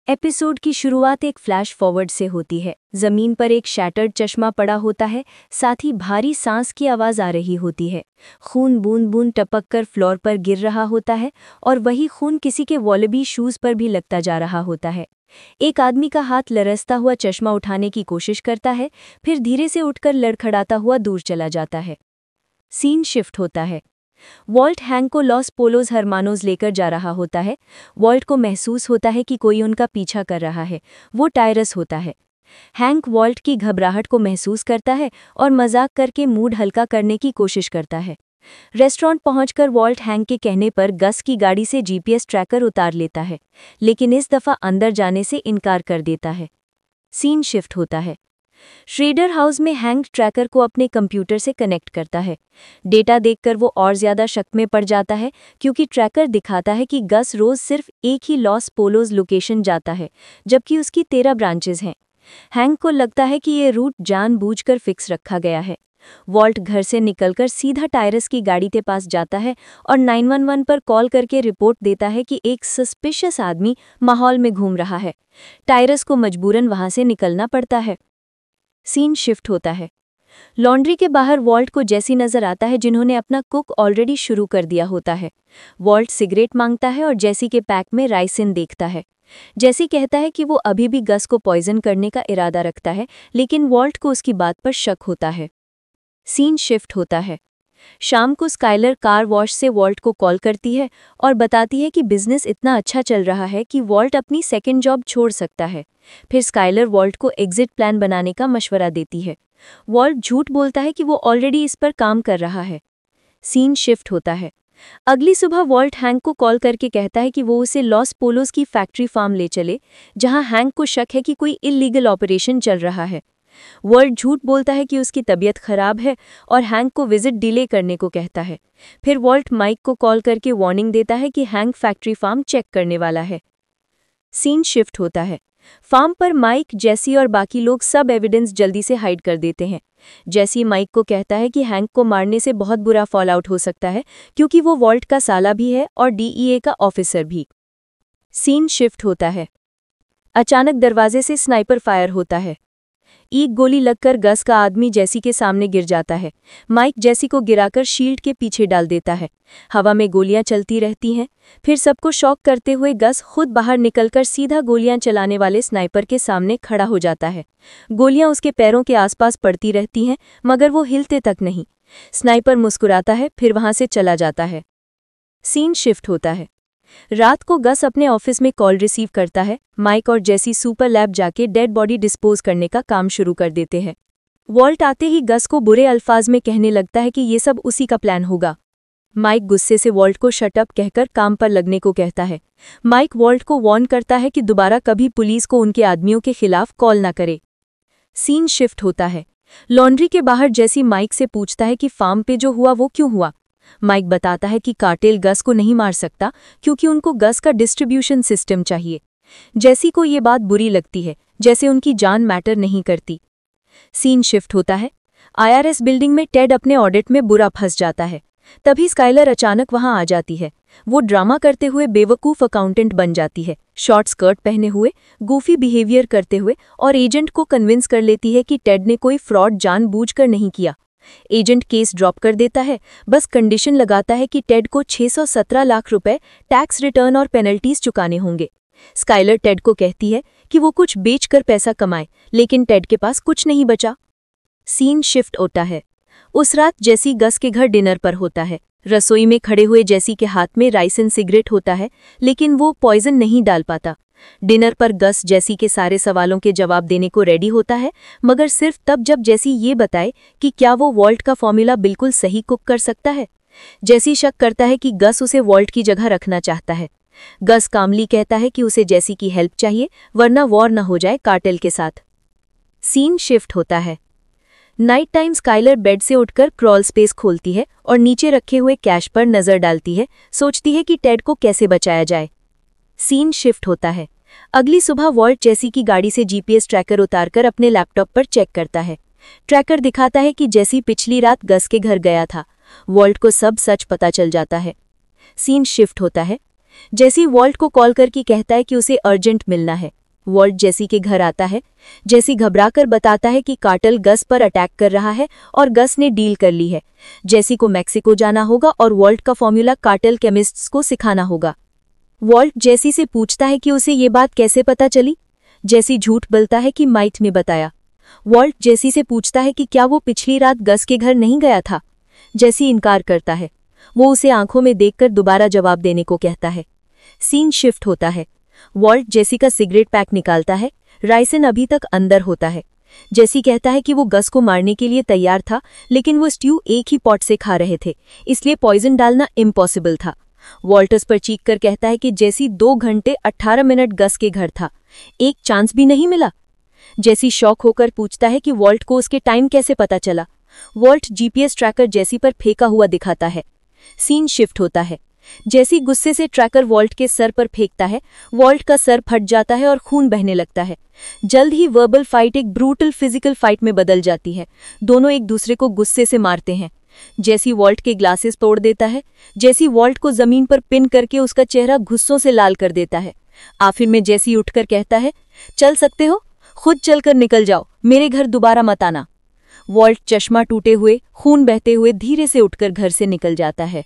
Episode की शुरुआत एक फ्लैश फॉरवर्ड से होती है। जमीन पर एक शैटर्ड चश्मा पड़ा होता है, साथ ही भारी सांस की आवाज आ रही होती है। खून बूंद बूंद टपक कर फ्लोर पर गिर रहा होता है और वही खून किसी के वॉलबी शूज पर भी लगता जा रहा होता है। एक आदमी का हाथ लरसता हुआ चश्मा उठाने की कोशिश करता है, फिर धीरे से उठकर लड़खड़ाता हुआ दूर चला जाता है। सीन शिफ्ट होता है। वॉल्ट हैंक को लॉस पोलोज हरमानोज लेकर जा रहा होता है। वॉल्ट को महसूस होता है कि कोई उनका पीछा कर रहा है। वो टायरस होता है। हैंक वॉल्ट की घबराहट को महसूस करता है और मजाक करके मूड हल्का करने की कोशिश करता है। रेस्टोरेंट पहुंचकर वॉल्ट हैंक के कहने पर गस की गाड़ी से जीपीएस ट्रैकर उतार लेता है, लेकिन इस दफा अंदर जाने से इनकार कर देता है। सीन शिफ्ट होता है। श्रेडर हाउस में हैंक ट्रैकर को अपने कंप्यूटर से कनेक्ट करता है। डेटा देखकर वो और ज्यादा शक में पड़ जाता है, क्योंकि ट्रैकर दिखाता है कि गस रोज सिर्फ एक ही लॉस पोलोज लोकेशन जाता है, जबकि उसकी 13 ब्रांचेज हैं। हैंक को लगता है कि ये रूट जानबूझकर फिक्स रखा गया है। वॉल्ट घर से निकलकर सीधा टायरस की गाड़ी के पास जाता है और 911 पर कॉल करके रिपोर्ट देता है कि एक सस्पिशियस आदमी माहौल में घूम रहा है। टायरस को मजबूरन वहां से निकलना पड़ता है। सीन शिफ्ट होता है। लॉन्ड्री के बाहर वॉल्ट को जैसी नजर आता है, जिन्होंने अपना कुक ऑलरेडी शुरू कर दिया होता है। वॉल्ट सिगरेट मांगता है और जैसी के पैक में राइसिन देखता है। जैसी कहता है कि वो अभी भी गस को पॉइजन करने का इरादा रखता है, लेकिन वॉल्ट को उसकी बात पर शक होता है। सीन शिफ्ट होता है। शाम को स्काइलर कार वॉश से वॉल्ट को कॉल करती है और बताती है कि बिजनेस इतना अच्छा चल रहा है कि वॉल्ट अपनी सेकंड जॉब छोड़ सकता है। फिर स्काइलर वॉल्ट को एग्जिट प्लान बनाने का मशवरा देती है। वॉल्ट झूठ बोलता है कि वो ऑलरेडी इस पर काम कर रहा है। सीन शिफ्ट होता है। अगली सुबह वॉल्ट हैंक को कॉल करके कहता है कि वो उसे लॉस पोलोज की फैक्ट्री फार्म ले चले, जहां हैंक को शक है कि कोई इल्लीगल ऑपरेशन चल रहा है। वॉल्ट झूठ बोलता है कि उसकी तबीयत खराब है और हैंक को विजिट डिले करने को कहता है। फिर वॉल्ट माइक को कॉल करके वार्निंग देता है कि हैंक फैक्ट्री फार्म चेक करने वाला है। सीन शिफ्ट होता है। फार्म पर माइक, जेसी और बाकी लोग सब एविडेंस जल्दी से हाइड कर देते हैं। जेसी माइक को कहता है कि हैंक को मारने से बहुत बुरा फॉल आउट हो सकता है, क्योंकि वो वॉल्ट का साला भी है और डीईए का ऑफिसर भी। सीन शिफ्ट होता है। अचानक दरवाजे से स्नाइपर फायर होता है। एक गोली लगकर गस का आदमी जेसी के सामने गिर जाता है। माइक जेसी को गिराकर शील्ड के पीछे डाल देता है। हवा में गोलियां चलती रहती हैं। फिर सबको शॉक करते हुए गस खुद बाहर निकलकर सीधा गोलियां चलाने वाले स्नाइपर के सामने खड़ा हो जाता है। गोलियां उसके पैरों के आसपास पड़ती रहती हैं, मगर वो हिलते तक नहीं। स्नाइपर मुस्कुराता है, फिर वहां से चला जाता है। सीन शिफ्ट होता है। रात को गस अपने ऑफिस में कॉल रिसीव करता है। माइक और जेसी सुपर लैब जाके डेड बॉडी डिस्पोज करने का काम शुरू कर देते हैं। वॉल्ट आते ही गस को बुरे अल्फाज में कहने लगता है कि ये सब उसी का प्लान होगा। माइक गुस्से से वॉल्ट को शट अप कहकर काम पर लगने को कहता है। माइक वॉल्ट को वार्न करता है कि दोबारा कभी पुलिस को उनके आदमियों के खिलाफ कॉल ना करे। सीन शिफ्ट होता है। लॉन्ड्री के बाहर जेसी माइक से पूछता है कि फार्म पे जो हुआ वो क्यों हुआ। माइक बताता है कि कार्टेल गस को नहीं मार सकता, क्योंकि उनको गस का डिस्ट्रीब्यूशन सिस्टम चाहिए। जेसी को ये बात बुरी लगती है, जैसे उनकी जान मैटर नहीं करती। सीन शिफ्ट होता है। आईआरएस बिल्डिंग में टेड अपने ऑडिट में बुरा फंस जाता है। तभी स्काइलर अचानक वहां आ जाती है। वो ड्रामा करते हुए बेवकूफ अकाउंटेंट बन जाती है, शॉर्ट स्कर्ट पहने हुए, गूफी बिहेवियर करते हुए, और एजेंट को कन्विंस कर लेती है कि टेड ने कोई फ्रॉड जानबूझकर नहीं किया। एजेंट केस ड्रॉप कर देता है, बस कंडीशन लगाता है कि टेड को 617 लाख रुपए टैक्स रिटर्न और पेनल्टीज चुकाने होंगे। स्काइलर टेड को कहती है कि वो कुछ बेचकर पैसा कमाए, लेकिन टेड के पास कुछ नहीं बचा। सीन शिफ्ट होता है। उस रात जेसी गस के घर डिनर पर होता है। रसोई में खड़े हुए जेसी के हाथ में राइसिन सिगरेट होता है, लेकिन वो पॉइजन नहीं डाल पाता। डिनर पर गस जेसी के सारे सवालों के जवाब देने को रेडी होता है, मगर सिर्फ तब जब जेसी ये बताए कि क्या वो वॉल्ट का फॉर्मूला बिल्कुल सही कुक कर सकता है। जेसी शक करता है कि गस उसे वॉल्ट की जगह रखना चाहता है। गस कामली कहता है कि उसे जेसी की हेल्प चाहिए, वरना वॉर न हो जाए कार्टेल के साथ। सीन शिफ्ट होता है। नाइट टाइम स्काइलर बेड से उठकर क्रॉल स्पेस खोलती है और नीचे रखे हुए कैश पर नजर डालती है। सोचती है कि टेड को कैसे बचाया जाए। सीन शिफ्ट होता है। अगली सुबह वॉल्ट जेसी की गाड़ी से जीपीएस ट्रैकर उतारकर अपने लैपटॉप पर चेक करता है। ट्रैकर दिखाता है कि जेसी पिछली रात गस के घर गया था। वॉल्ट को सब सच पता चल जाता है। सीन शिफ्ट होता है। जेसी वॉल्ट को कॉल करके कहता है कि उसे अर्जेंट मिलना है। वॉल्ट जेसी के घर आता है। जेसी घबराकर बताता है कि कार्टेल गस पर अटैक कर रहा है और गस ने डील कर ली है। जेसी को मैक्सिको जाना होगा और वॉल्ट का फॉर्मूला कार्टेल केमिस्ट्स को सिखाना होगा। वॉल्ट जेसी से पूछता है कि उसे ये बात कैसे पता चली। जेसी झूठ बोलता है कि माइट ने बताया। वॉल्ट जेसी से पूछता है कि क्या वो पिछली रात गस के घर नहीं गया था। जेसी इनकार करता है। वो उसे आंखों में देखकर दोबारा जवाब देने को कहता है। सीन शिफ्ट होता है। वॉल्ट जेसी का सिगरेट पैक निकालता है। राइसन अभी तक अंदर होता है। जेसी कहता है कि वो गस को मारने के लिए तैयार था, लेकिन वो स्ट्यू एक ही पॉट से खा रहे थे, इसलिए पॉइजन डालना इम्पॉसिबल था। वॉल्टस पर चीख कर कहता है कि जेसी 2 घंटे 18 मिनट गस के घर था, एक चांस भी नहीं मिला। जेसी शॉक होकर पूछता है कि वॉल्ट को उसके टाइम कैसे पता चला। वॉल्ट जीपीएस ट्रैकर जेसी पर फेंका हुआ दिखाता है। सीन शिफ्ट होता है। जेसी गुस्से से ट्रैकर वॉल्ट के सर पर फेंकता है। वॉल्ट का सर फट जाता है और खून बहने लगता है। जल्द ही वर्बल फाइट एक ब्रूटल फिजिकल फाइट में बदल जाती है। दोनों एक दूसरे को गुस्से से मारते हैं। जेसी वॉल्ट के ग्लासेस तोड़ देता है। जेसी वॉल्ट को जमीन पर पिन करके उसका चेहरा गुस्सों से लाल कर देता है। आखिर में जेसी उठकर कहता है, चल सकते हो, खुद चलकर निकल जाओ, मेरे घर दोबारा मत आना। वॉल्ट चश्मा टूटे हुए, खून बहते हुए धीरे से उठकर घर से निकल जाता है।